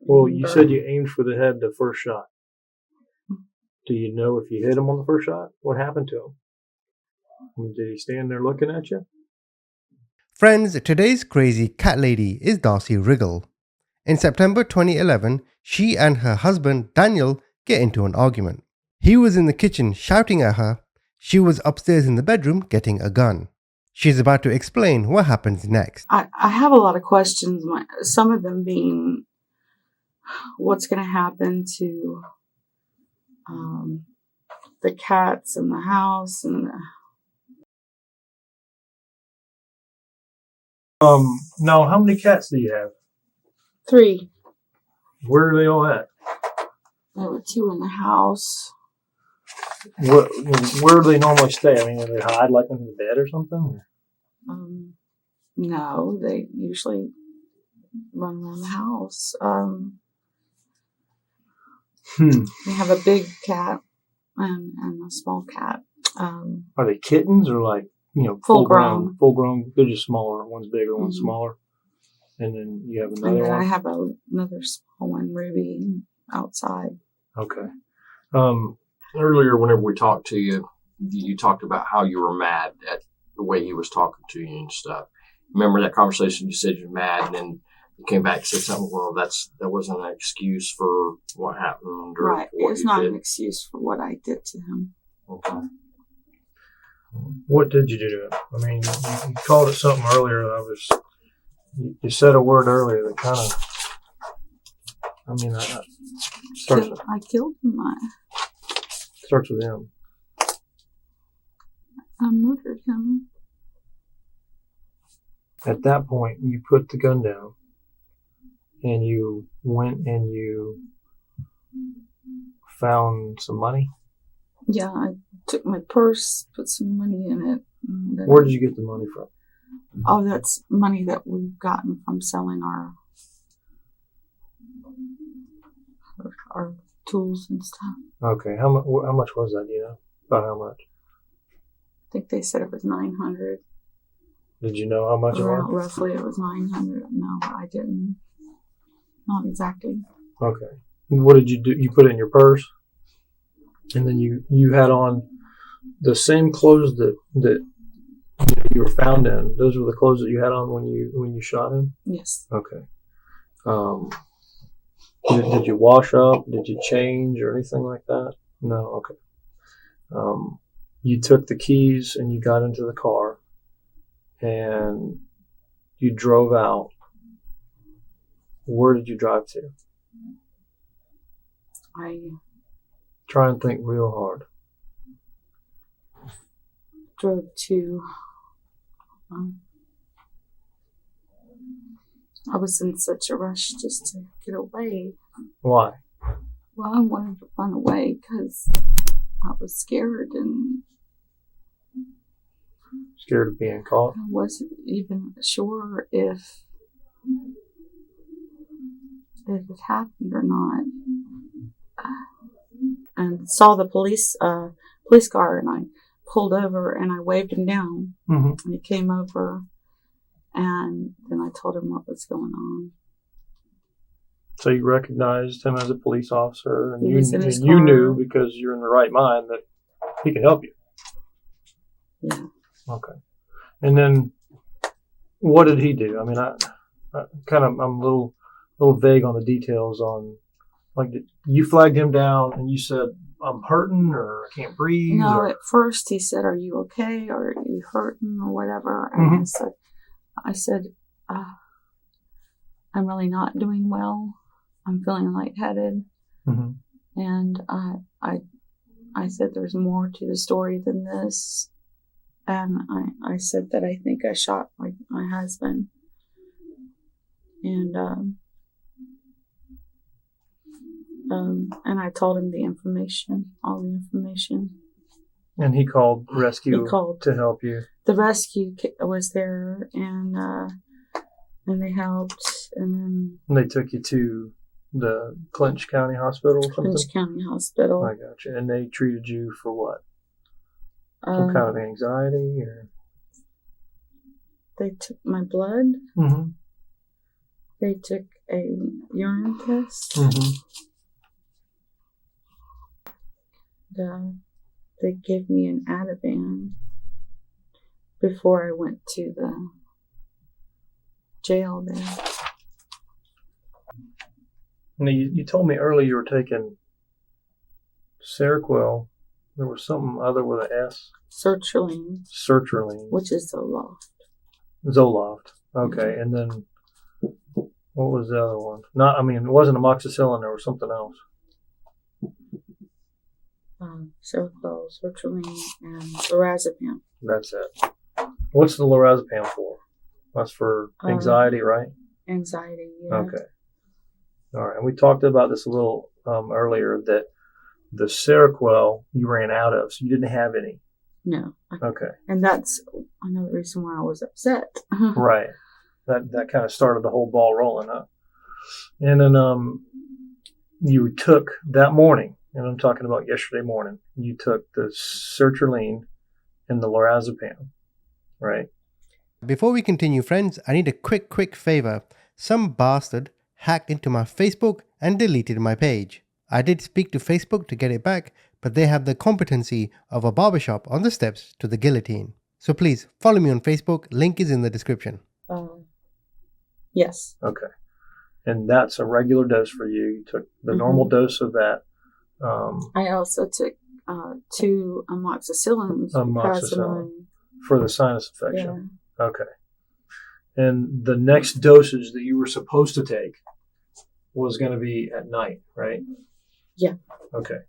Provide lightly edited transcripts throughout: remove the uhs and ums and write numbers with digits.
Well, you said you aimed for the head the first shot. Do you know if you hit him on the first shot? What happened to him? Did he stand there looking at you? Friends, today's crazy cat lady is Darcie Riggle. In September 2011, she and her husband Daniel get into an argument. He was in the kitchen shouting at her. She was upstairs in the bedroom getting a gun. She's about to explain what happens next. I have a lot of questions, some of them being what's going to happen to the cats in the house and Now, how many cats do you have? 3. Where are they all at? There were 2 in the house. Where do they normally stay? I mean, do they hide like under the bed or something? No, they usually run around the house. We have a big cat and a small cat. Are they kittens or like, full grown? Full grown. They're just smaller. One's bigger, one's smaller. And then you have another and then one. I have another small one, Ruby, outside. Okay. Earlier, whenever we talked to you, you talked about how you were mad at the way he was talking to you and stuff. Remember that conversation? You said you're mad, and then you came back and said something. Well, that wasn't an excuse for what happened, or right? What it's not an excuse for what I did to him. Okay. What did you do to him? I mean, you called it something earlier. You said a word earlier that kind of. I mean, I killed him. Starts with him. I murdered him. At that point, you put the gun down, and you went and you found some money. Yeah, I took my purse, put some money in it. Where did you get the money from? Oh, that's money that we've gotten from selling our tools and stuff. Okay, how much was that? Do you know about how much? I think they said it was $900. Did you know how much it was? Roughly, it was $900. No, I didn't. Not exactly. Okay. What did you do? You put it in your purse, and then you had on the same clothes that you were found in. Those were the clothes that you had on when you shot him? Yes. Okay. Did you wash up? Did you change or anything like that? No. Okay. You took the keys and you got into the car and you drove out. Where did you drive to? I try and think real hard. Drove to. I was in such a rush just to get away. Why? Well, I wanted to run away because I was scared and. Scared of being caught? I wasn't even sure if it happened or not. And saw the police car, and I pulled over and I waved him down. Mm-hmm. And he came over, and then I told him what was going on. So you recognized him as a police officer, and you knew because you're in the right mind that he can help you. Yeah. Okay. And then, what did he do? I mean, I'm a little vague on the details on, like, you flagged him down and you said, I'm hurting or I can't breathe? No, at first he said, are you okay? Or are you hurting or whatever? And I said, I'm really not doing well. I'm feeling lightheaded. Mm-hmm. And I said, there's more to the story than this. And I said that I think I shot my husband. And I told him all the information. And he called rescue to help you. The rescue was there, and they helped, and then they took you to the Clinch County Hospital or something? Clinch County Hospital. I got you. And they treated you for what? Some Um, kind of anxiety or? They took my blood. Mm-hmm. They took a urine test. Mm-hmm. They gave me an Ativan before I went to the jail there. Now, you told me earlier you were taking Seroquel. There was something other with an S. Sertraline, Sertraline. which is Zoloft. Zoloft. Okay. And then what was the other one? It wasn't amoxicillin. There was something else. Seroquel, sertraline, and lorazepam. That's it. What's the lorazepam for? That's for anxiety, right? Anxiety, yeah. Okay. All right. And we talked about this a little earlier, that the Seroquel you ran out of, so you didn't have any. No. Okay. And that's another reason why I was upset. Right. That kind of started the whole ball rolling, huh? And then you took that morning, and I'm talking about yesterday morning, you took the sertraline and the lorazepam, right? Before we continue, friends, I need a quick favor. Some bastard hacked into my Facebook and deleted my page. I did speak to Facebook to get it back, but they have the competency of a barbershop on the steps to the guillotine. So please follow me on Facebook. Link is in the description. Yes. Okay. And that's a regular dose for you. You took the normal dose of that. I also took 2 amoxicillins. For the sinus infection. Yeah. Okay. And the next dosage that you were supposed to take was going to be at night, right? Yeah. Okay.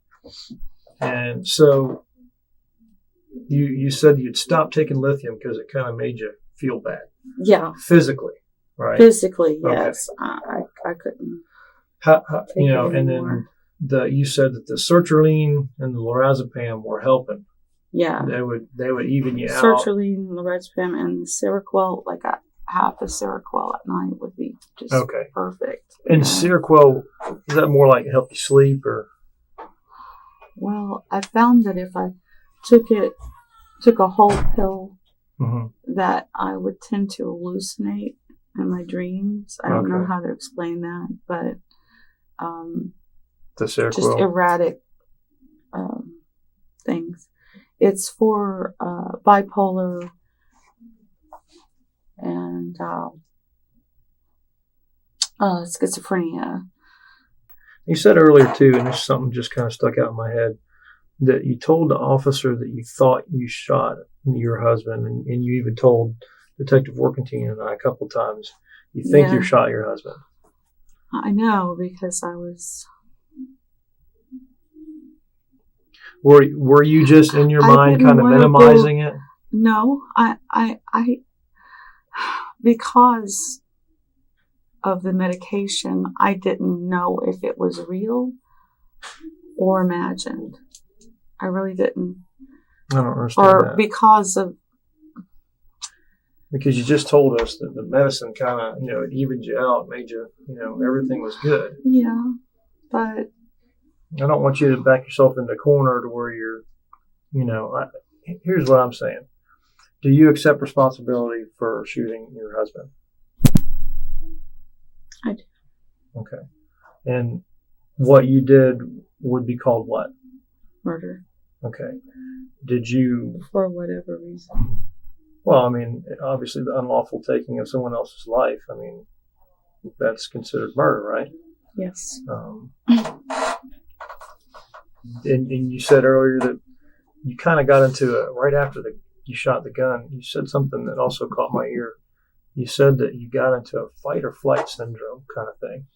And so you said you'd stop taking lithium because it kind of made you feel bad. Yeah. Physically, right? Physically, yes. Okay. I couldn't. And then you said that the sertraline and the lorazepam were helping. Yeah. They would even you out. Sertraline, lorazepam, and the Seroquel, like half a Seroquel at night would be just perfect. And Seroquel, is that more like help you sleep or? Well, I found that if I took a whole pill, that I would tend to hallucinate in my dreams. I don't know how to explain that, but the Seroquel. Just erratic things. It's for bipolar and schizophrenia. You said earlier too, and this is something just kind of stuck out in my head, that you told the officer that you thought you shot your husband, and you even told Detective Workington and I a couple of times you think you shot your husband. I know, because I was. Were you just in your mind kind of minimizing it? No, I because of the medication, I didn't know if it was real or imagined. I really didn't. I don't understand that. Because you just told us that the medicine kind of, it evened you out, made you, everything was good. Yeah, but I don't want you to back yourself in the corner to where you're, here's what I'm saying. Do you accept responsibility for shooting your husband? I do. Okay. And what you did would be called what? Murder. Okay. Did you... For whatever reason. Well, obviously the unlawful taking of someone else's life, that's considered murder, right? Yes. And you said earlier that you kind of got into it right after you shot the gun. You said something that also caught my ear. You said that you got into a fight or flight syndrome kind of thing.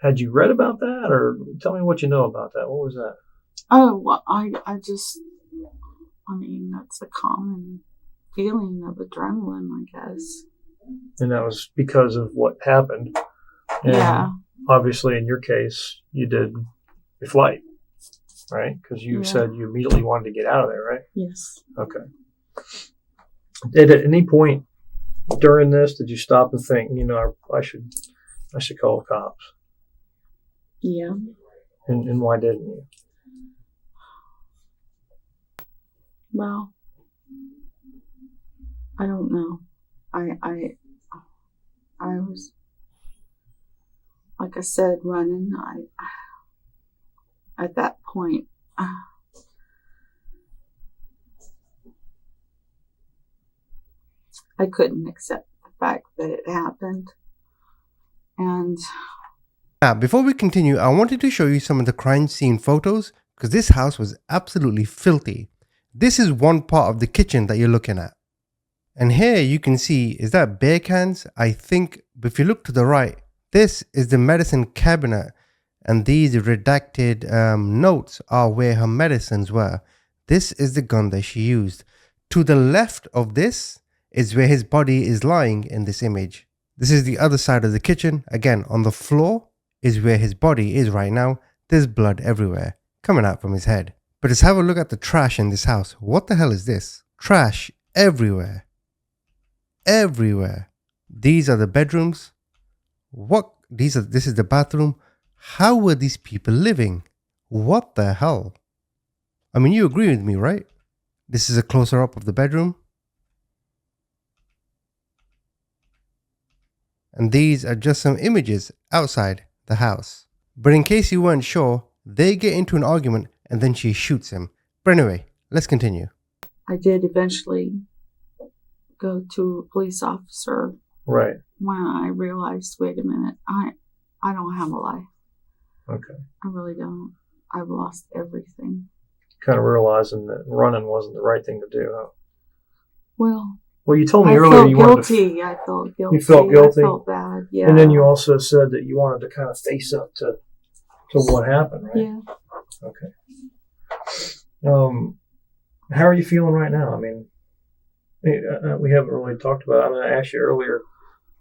Had you read about that, or tell me what you know about that? What was that? Oh, well, that's a common feeling of adrenaline, I guess. And that was because of what happened. And obviously, in your case, you did your flight, right? Because you said you immediately wanted to get out of there, right? Yes. Okay. At any point during this, did you stop and think, I should call the cops? Yeah. And why didn't you? Well, I don't know. I was, like I said, running. At that point, I couldn't accept the fact that it happened. And now, before we continue, I wanted to show you some of the crime scene photos because this house was absolutely filthy. This is one part of the kitchen that you're looking at. And here you can see, is that beer cans? I think if you look to the right, this is the medicine cabinet. And these redacted notes are where her medicines were. This is the gun that she used. To the left of this is where his body is lying in this image. This is the other side of the kitchen. Again, on the floor is where his body is right now. There's blood everywhere coming out from his head. But let's have a look at the trash in this house. What the hell is this? Trash everywhere. Everywhere. These are the bedrooms. This is the bathroom. How were these people living? What the hell? I mean, you agree with me, right? This is a closer up of the bedroom. And these are just some images outside the house. But in case you weren't sure, they get into an argument and then she shoots him. But anyway, let's continue. I did eventually go to a police officer. Right. When I realized, wait a minute, I don't have a life. Okay. I really don't. I've lost everything. Kind of realizing that running wasn't the right thing to do, huh? Well, you told me I earlier felt you guilty. wanted to... I felt guilty. You felt guilty? I felt bad, yeah. And then you also said that you wanted to kind of face up to what happened, right? Yeah. Okay. How are you feeling right now? I mean, we haven't really talked about it. I mean, I asked you earlier,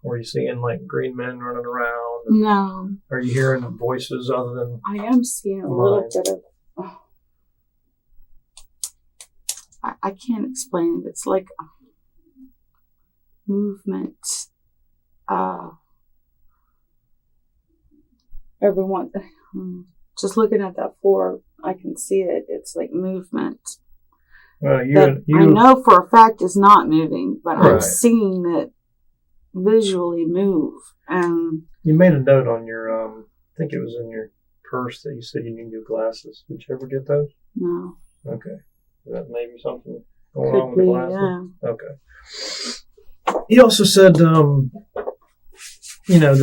were you seeing like green men running around? No. Are you hearing voices other than... I am seeing a little bit of... I can't explain it. It's like movement. Everyone, just looking at that floor, I can see it. It's like movement. Well, I know for a fact it's not moving, but right. I'm seeing it visually move. And you made a note on your, I think it was in your purse that you said you need new glasses. Did you ever get those? No. Okay. Is that maybe something going on with the glasses? Yeah. Okay. He also said, that, I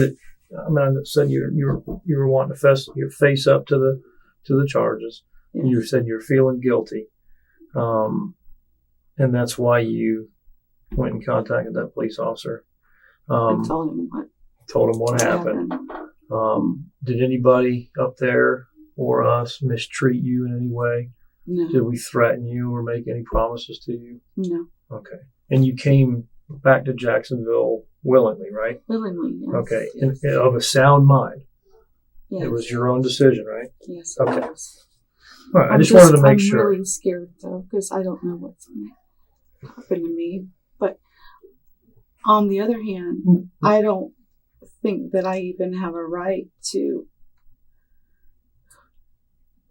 said you were wanting to face up to the charges. Yeah. You said you're feeling guilty. And that's why you went and contacted that police officer. And told him what happened. Did anybody up there or us mistreat you in any way? No. Did we threaten you or make any promises to you? No. Okay. And you came back to Jacksonville willingly, right? Willingly, yes. Okay. Yes. And of a sound mind. Yes. It was your own decision, right? Yes. Okay. It was. All right. I just wanted to make sure. I'm really scared, though, because I don't know what's going to happen to me. But on the other hand, I don't think that I even have a right to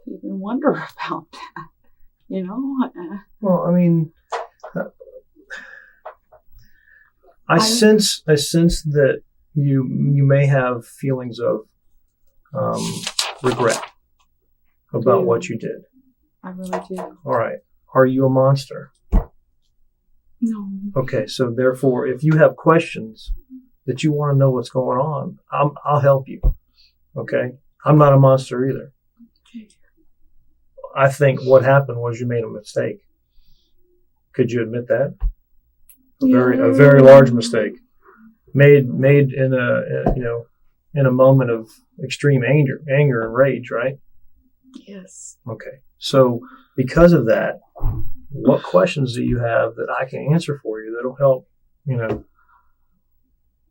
even wonder about that. You know? Well, I mean, I sense that you may have feelings of regret about what you did. I really do. All right. Are you a monster? No. Okay. So therefore, if you have questions that you want to know what's going on, I'll help you. Okay. I'm not a monster either. Okay. I think what happened was you made a mistake. Could you admit that? A very large mistake. Made in a moment of extreme anger and rage, right? Yes. Okay. So because of that, what questions do you have that I can answer for you that'll help,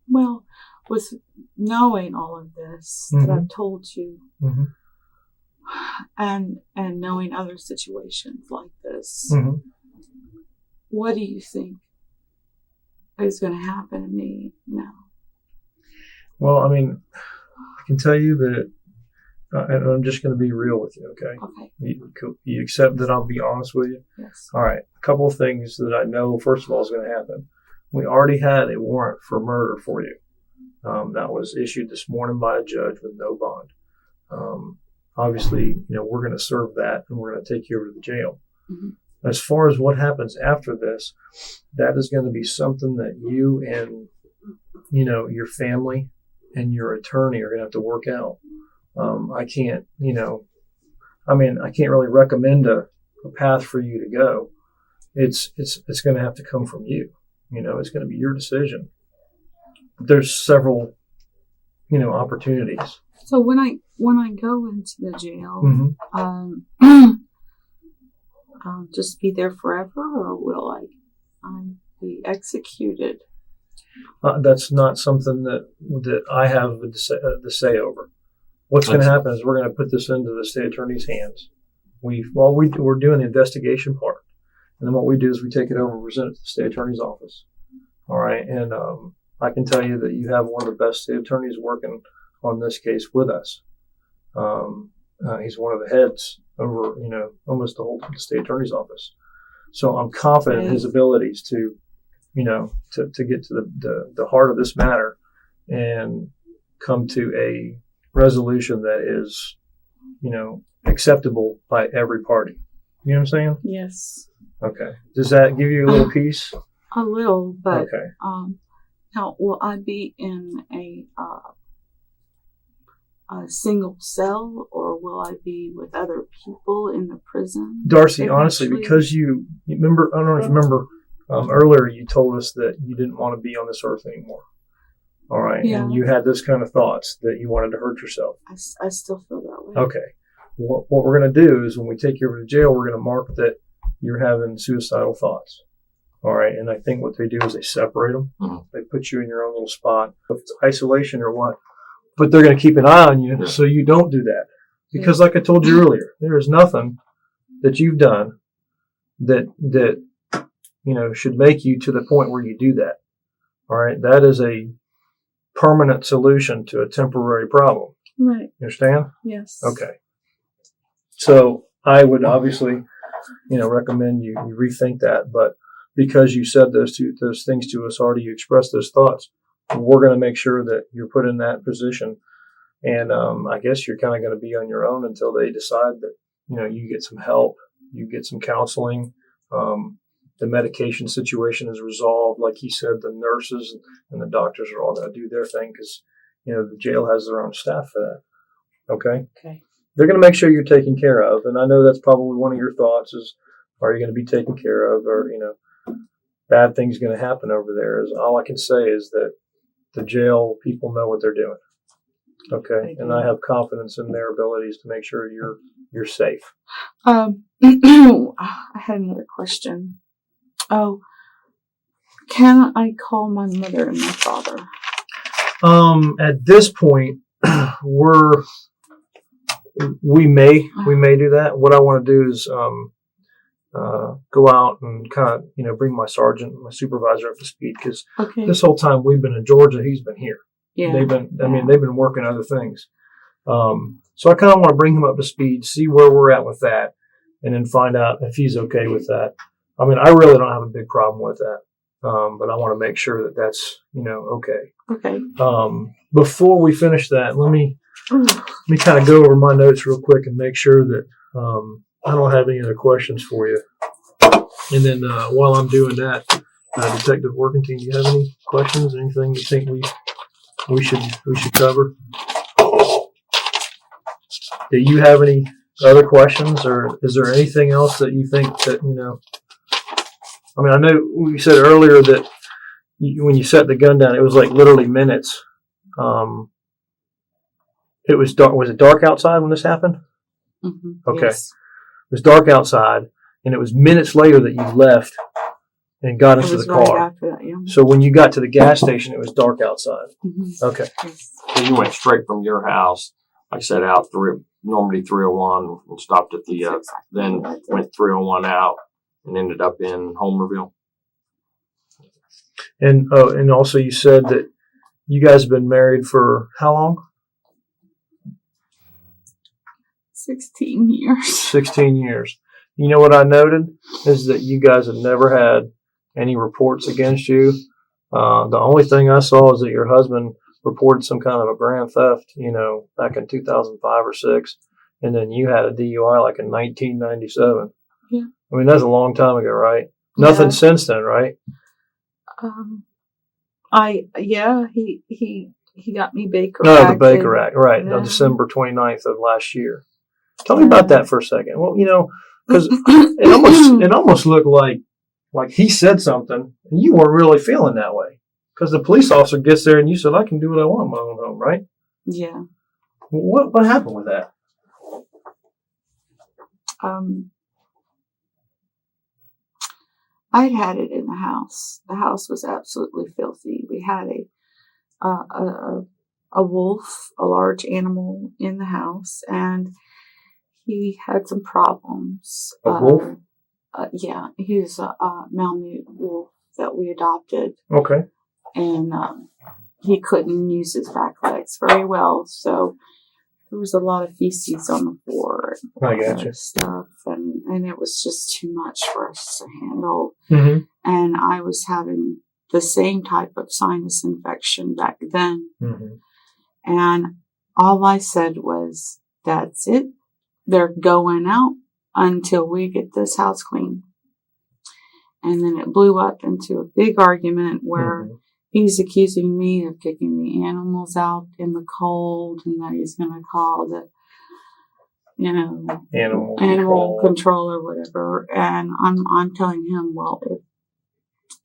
Well, with knowing all of this that I've told you, and knowing other situations like this, what do you think is going to happen to me now? Well, I mean, I can tell you that And I'm just going to be real with you, okay? Okay. You accept that I'll be honest with you? Yes. All right. A couple of things that I know, first of all, is going to happen. We already had a warrant for murder for you. That was issued this morning by a judge with no bond. Obviously, we're going to serve that, and we're going to take you over to the jail. Mm-hmm. As far as what happens after this, that is going to be something that you and, your family and your attorney are going to have to work out. I can't, I can't really recommend a path for you to go. It's going to have to come from you. It's going to be your decision. There's several, opportunities. So when I go into the jail, mm-hmm. I'll just be there forever, or will I be executed? That's not something that I have the say over. What's going to happen is we're going to put this into the state attorney's hands. We're doing the investigation part, and then what we do is we take it over and present it to the state attorney's office. All right, and I can tell you that you have one of the best state attorneys working on this case with us. He's one of the heads over, almost the whole state attorney's office. So I'm confident in his abilities to get to the heart of this matter and come to a resolution that is, acceptable by every party. You know what I'm saying? Yes. Okay. Does that give you a little peace? A little, but okay. Now, will I be in a single cell, or will I be with other people in the prison? Darcie, honestly, because you remember, I don't know if you remember, earlier you told us that you didn't want to be on this earth anymore. All right. Yeah. And you had this kind of thoughts that you wanted to hurt yourself. I still feel that way. Okay. What we're going to do is when we take you over to jail, we're going to mark that you're having suicidal thoughts. All right. And I think what they do is they separate them. Mm-hmm. They put you in your own little spot. If it's isolation or what. But they're going to keep an eye on you so you don't do that. Because like I told you earlier, there is nothing that you've done that should make you to the point where you do that. All right. That is a permanent solution to a temporary problem. Right. You understand? Yes. Okay. So I would obviously, recommend you rethink that. But because you said those things to us already, you expressed those thoughts, we're going to make sure that you're put in that position. And I guess you're kind of going to be on your own until they decide that, you get some help, you get some counseling. The medication situation is resolved. Like he said, the nurses and the doctors are all going to do their thing because, the jail has their own staff for that. Okay? Okay. They're going to make sure you're taken care of. And I know that's probably one of your thoughts is, are you going to be taken care of? Or, bad things going to happen over there. Is all I can say is that the jail people know what they're doing. Okay. And I have confidence in their abilities to make sure you're safe. I had another question. Oh, can I call my mother and my father? At this point, we may do that. What I want to do is go out and kind of bring my sergeant, my supervisor up to speed because this whole time we've been in Georgia, he's been here. Yeah. They've been working other things. So I kind of want to bring him up to speed, see where we're at with that, and then find out if he's okay with that. I mean, I really don't have a big problem with that. But I want to make sure that that's, okay. Okay. Before we finish that, let me kind of go over my notes real quick and make sure that I don't have any other questions for you. And then while I'm doing that, Detective Workington, do you have any questions? Anything you think we should cover? Do you have any other questions, or is there anything else that you think that I mean, I know we said earlier that when you set the gun down, it was like literally minutes. It was dark. Was it dark outside when this happened? Mm-hmm. Okay. Yes. It was dark outside, and it was minutes later that you left and got into the car. Right after that, yeah. So when you got to the gas station, it was dark outside. Mm-hmm. Okay. Yes. So you went straight from your house, like I said, out Normandy 301 and stopped at the, then went 301 out and ended up in Homerville. And also you said that you guys have been married for how long? 16 years. 16 years. You know what I noted is that you guys have never had any reports against you. The only thing I saw is that your husband reported some kind of a grand theft, back in 2005 or 6, and then you had a DUI like in 1997. Yeah. I mean, that's a long time ago, right? Nothing since then, right? He got me Baker No, Act. the Baker Act, right? Yeah. December 29th of last year. Tell me about that for a second. Well, because it almost looked like he said something and you weren't really feeling that way. Because the police officer gets there and you said, "I can do what I want in my own home," right? Yeah. What happened with that? I'd had it in the house. The house was absolutely filthy. We had a wolf, a large animal in the house, and he had some problems. A wolf? Yeah, he was a Malamute wolf that we adopted. Okay. And he couldn't use his back legs very well, so there was a lot of feces on the floor and I gotcha. Stuff, and it was just too much for us to handle. Mm-hmm. And I was having the same type of sinus infection back then. Mm-hmm. And all I said was, "That's it. They're going out until we get this house clean." And then it blew up into a big argument where he's accusing me of kicking the animals out in the cold, and that he's going to call the, animal control or whatever. And I'm telling him, well,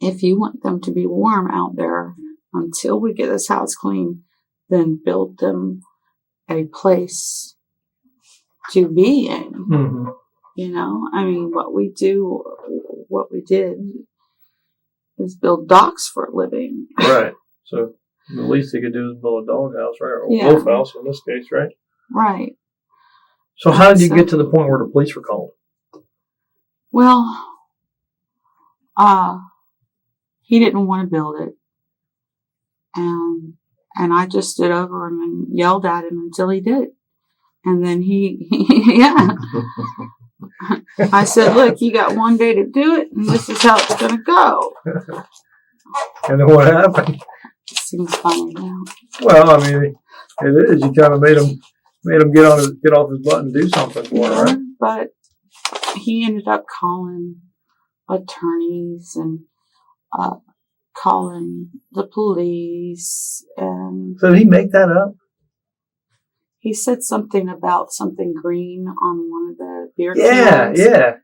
if you want them to be warm out there until we get this house clean, then build them a place to be in. Mm-hmm. I mean, what we did is build docks for a living. Right. So the least they could do is build a dog house, right? Or a wolf house in this case, right? Right. So how did you get to the point where the police were called? Well, he didn't want to build it. And I just stood over him and yelled at him until he did. And then I said, "Look, you got one day to do it, and this is how it's going to go." And then what happened? It seems funny now. Well, I mean, it is. You kind of made him get off his butt and do something for him, right? But he ended up calling attorneys and calling the police. And so did he make that up? He said something about something green on one of the beer cans. Yeah.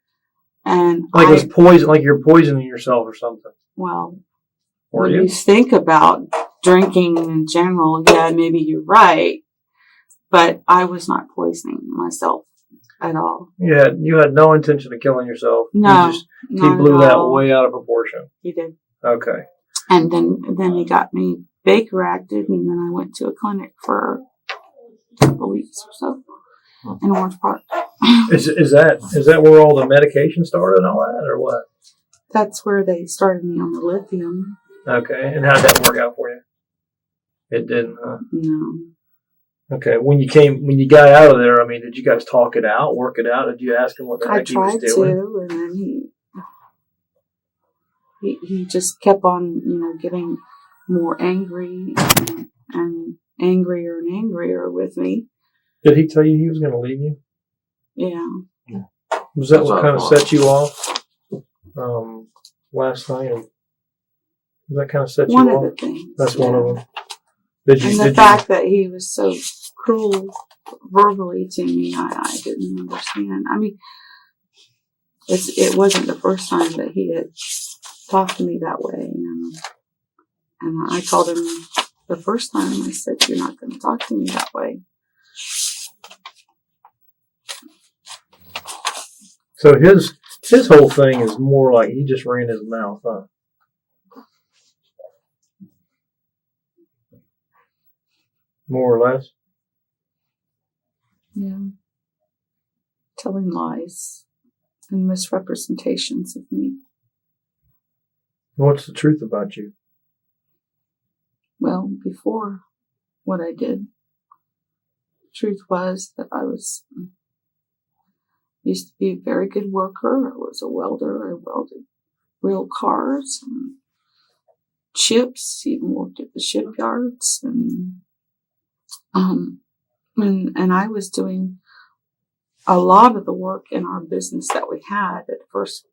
And it was poison, like you're poisoning yourself or something. Well, when you think about drinking in general, yeah, maybe you're right. But I was not poisoning myself at all. Yeah, you had no intention of killing yourself. No, he blew that way out of proportion. He did. Okay. And then he got me Baker acted, and then I went to a clinic for a couple of weeks or so in Orange Park. Is that where all the medication started and all that, or what? That's where they started me on the lithium. Okay, and how'd that work out for you? It didn't, huh? No. Okay, when you got out of there, I mean, did you guys talk it out, work it out? Did you ask him what the heck he was doing? I tried to, and then he just kept on, getting more angry and angrier and angrier with me. Did he tell you he was going to leave you? Yeah. Was that what kind of set you off last night? Or did that kind of set you off? One of the things. That's one of them. The fact that he was so cruel verbally to me, I didn't understand. I mean, it wasn't the first time that he had talked to me that way. And I told him the first time, I said, "You're not going to talk to me that way." So his whole thing is more like he just ran his mouth, huh? More or less? Yeah. Telling lies and misrepresentations of me. What's the truth about you? Well, before what I did, the truth was that I was used to be a very good worker. I was a welder. I welded real cars and ships, even worked at the shipyards. And I was doing a lot of the work in our business that we had at first,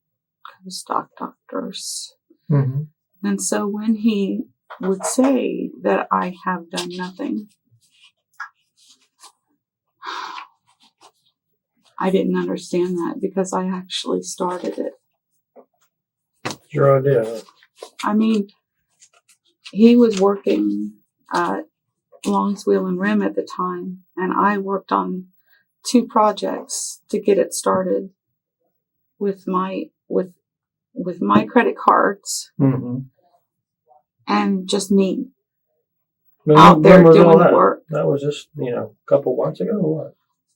stock doctors. Mm-hmm. And so when he would say that I have done nothing, I didn't understand that because I actually started it. It's your idea. I mean, he was working at Long's Wheel and Rim at the time, and I worked on 2 projects to get it started with my credit cards, Mm-hmm. and just me When out there was all doing the that? work. That was just, a couple months ago or what?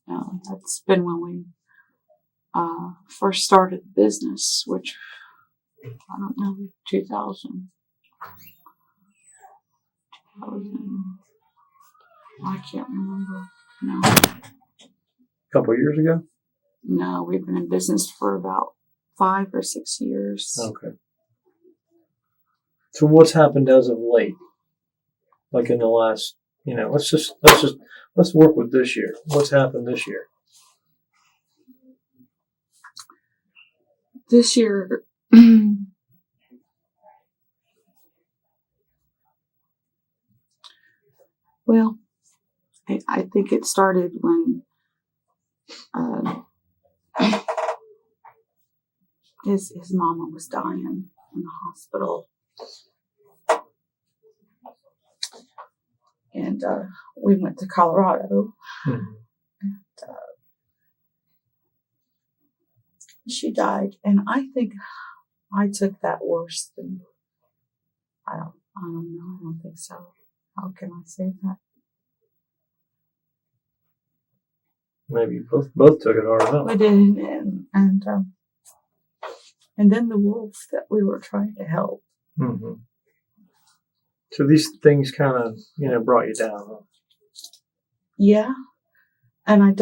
No, that's been when we first started the business, which I don't know, 2000. I can't remember. No. A couple years ago? No, we've been in business for about 5 or 6 years. Okay. So what's happened as of late? Like in the last, let's work with this year. What's happened this year? This year, well, I think it started when his mama was dying in the hospital. And we went to Colorado. Mm-hmm. And she died. And I think I took that worse than, I don't know. I don't think so. How can I say that? Maybe you both took it hard enough. We did. And then the wolf that we were trying to help. Mm-hmm. So these things kind of, brought you down, huh? Yeah. And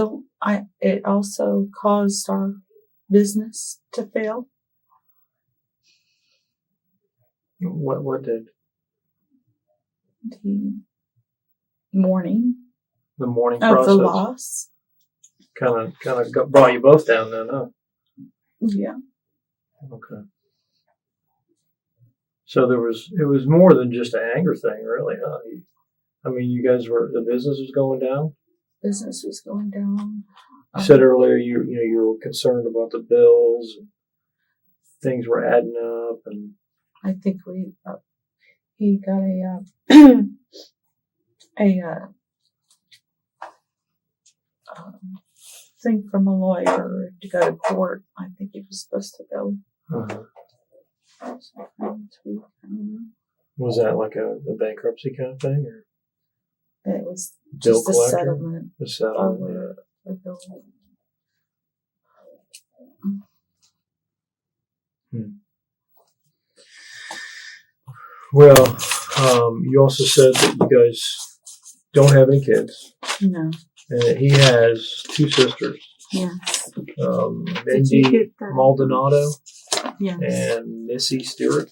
it also caused our business to fail. What did? The mourning. The mourning of process? The loss. Kind of brought you both down then, huh? Yeah. Okay. So it was more than just an anger thing, really, huh? You guys the business was going down? Business was going down. You said earlier you were concerned about the bills, and things were adding up, and I think he got a thing from a lawyer to go to court. I think he was supposed to go. Uh-huh. I don't know. Was that like a bankruptcy kind of thing, or it was bill just collector? a settlement. A settlement. A bill. Well, you also said that you guys don't have any kids. No. And that he has 2 sisters. Yes. Mindy Maldonado. Yes. And Missy Stewart.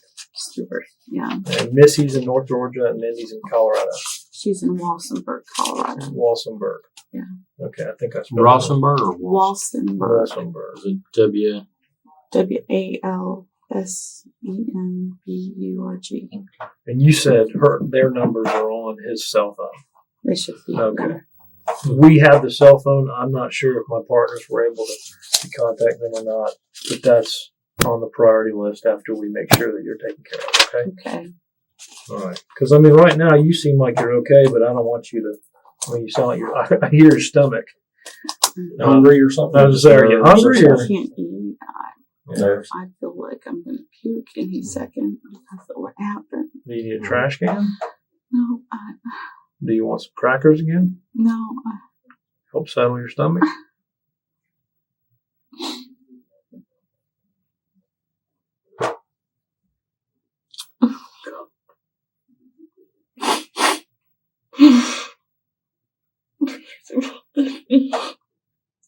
Yeah. And Missy's in North Georgia and Mindy's in Colorado. She's in Walsenburg, Colorado. Walsenburg. Yeah. Okay, I think I spelled Rossenberg or Walsenburg. Walsenburg. Is it W? WALSENBURG. And you said their numbers are on his cell phone. They should be. Okay. We have the cell phone. I'm not sure if my partners were able to contact them or not, but that's on the priority list after we make sure that you're taken care of, okay? Okay. All right. Because, right now you seem like you're okay, but I don't want you to, you sound like I hear your stomach. Hungry or something? I was there. Are you hungry? I Or? can't eat. I feel like I'm going to puke any second because of what happened. Do you need a trash can? No. Do you want some crackers again? No. Help settle your stomach?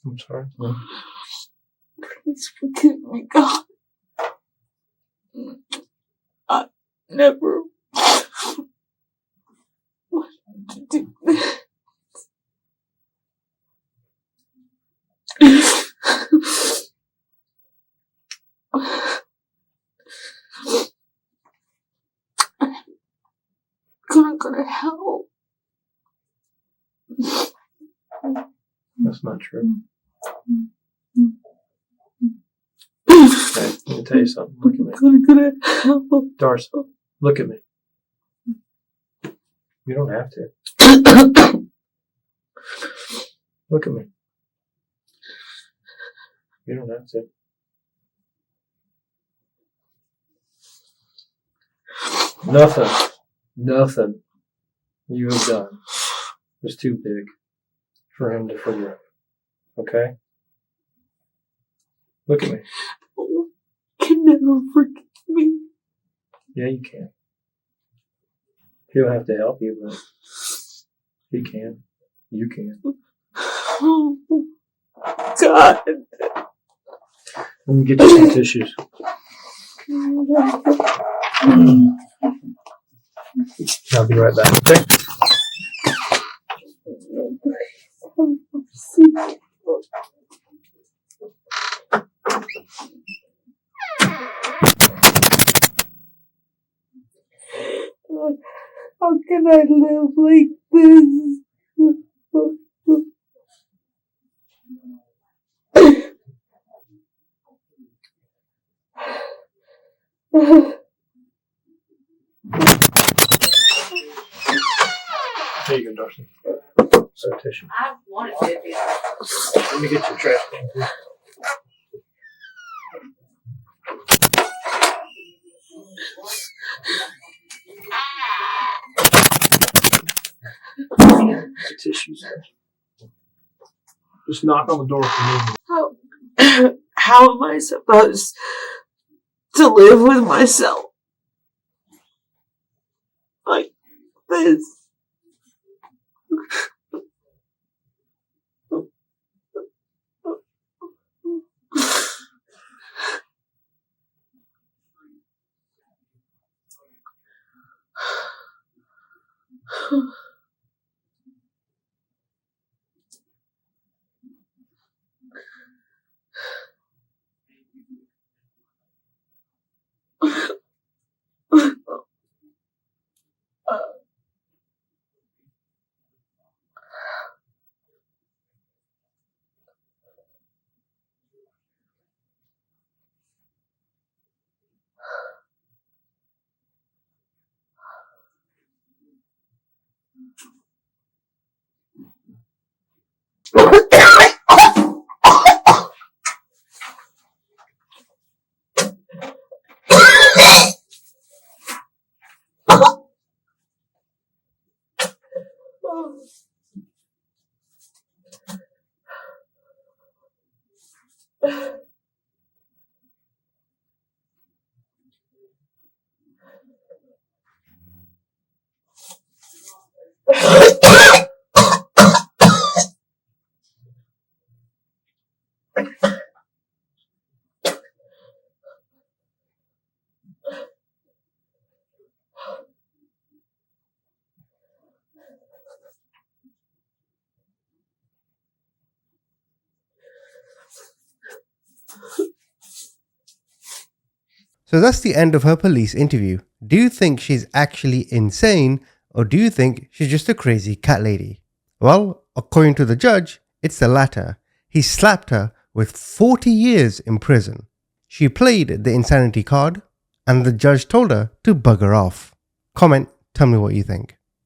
I'm sorry. Please forgive me, God. I never wanted to do this. I'm gonna help. That's not true. Okay, let me tell you something. Look at me. I'm gonna help. Darcie, look at me. You don't have to. Look at me. You don't have to. Nothing you have done is too big for him to forgive. Okay? Look at me. You can never forgive me. Yeah, you can. He'll have to help you, but he can. You can. Oh, God. Let me get you some tissues. I'll be right back. Okay? How can I live like this? There you go, Darcie. Some tissue. I wanted to be. Let me get your trash can. The tissues. Just knock on the door for me. How am I supposed to live with myself like this? So that's the end of her police interview. Do you think she's actually insane, or do you think she's just a crazy cat lady? Well, according to the judge, it's the latter. He slapped her with 40 years in prison. She played the insanity card, and the judge told her to bugger off. Comment, tell me what you think.